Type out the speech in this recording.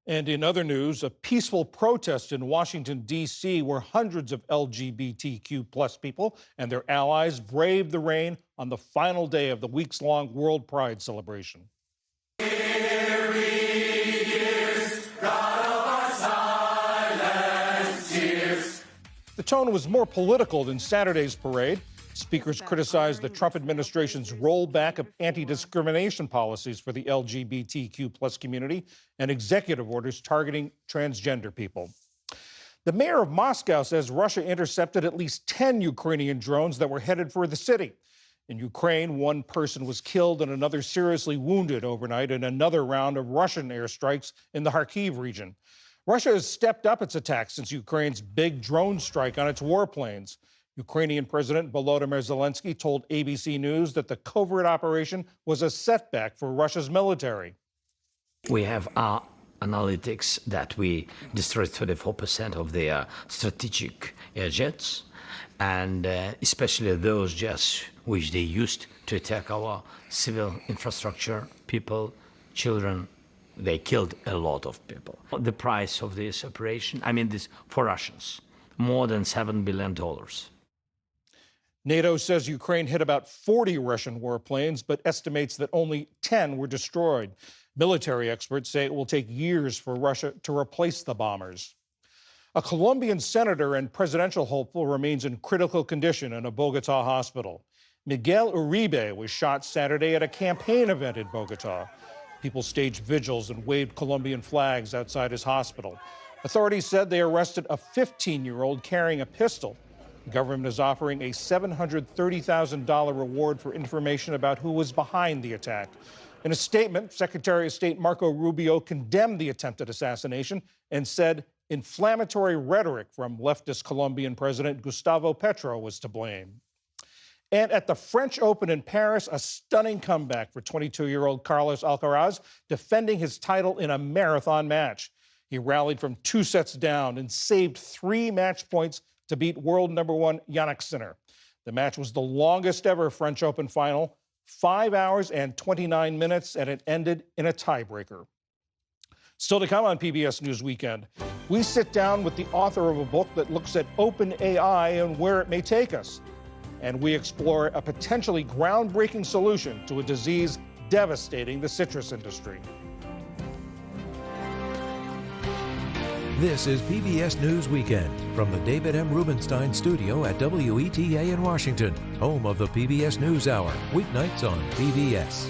And in other news, a peaceful protest in Washington, D.C., where hundreds of LGBTQ plus people and their allies braved the rain on the final day of the weeks-long World Pride celebration. The tone was more political than Saturday's parade. Speakers criticized the Trump administration's rollback of anti-discrimination policies for the LGBTQ plus community and executive orders targeting transgender people. The mayor of Moscow says Russia intercepted at least 10 Ukrainian drones that were headed for the city. In Ukraine, one person was killed and another seriously wounded overnight in another round of Russian airstrikes in the Kharkiv region. Russia has stepped up its attacks since Ukraine's big drone strike on its warplanes. Ukrainian President Volodymyr Zelensky told ABC News that the covert operation was a setback for Russia's military. We have our analytics that we destroyed 34% of their strategic air jets, and especially those jets which they used to attack our civil infrastructure, people, children. They killed a lot of people. The price of this operation, this for Russians, more than $7 billion. NATO says Ukraine hit about 40 Russian warplanes, but estimates that only 10 were destroyed. Military experts say it will take years for Russia to replace the bombers. A Colombian senator and presidential hopeful remains in critical condition in a Bogota hospital. Miguel Uribe was shot Saturday at a campaign event in Bogota. People staged vigils and waved Colombian flags outside his hospital. Authorities said they arrested a 15-year-old carrying a pistol. The government is offering a $730,000 reward for information about who was behind the attack. In a statement, Secretary of State Marco Rubio condemned the attempted assassination and said inflammatory rhetoric from leftist Colombian President Gustavo Petro was to blame. And at the French Open in Paris, a stunning comeback for 22-year-old Carlos Alcaraz, defending his title in a marathon match. He rallied from 2 sets down and saved 3 match points to beat world number 1 Jannik Sinner. The match was the longest ever French Open final, 5 hours and 29 minutes, and it ended in a tiebreaker. Still to come on PBS News Weekend, we sit down with the author of a book that looks at OpenAI and where it may take us. And we explore a potentially groundbreaking solution to a disease devastating the citrus industry. This is PBS News Weekend from the David M. Rubenstein studio at WETA in Washington, home of the PBS NewsHour, weeknights on PBS.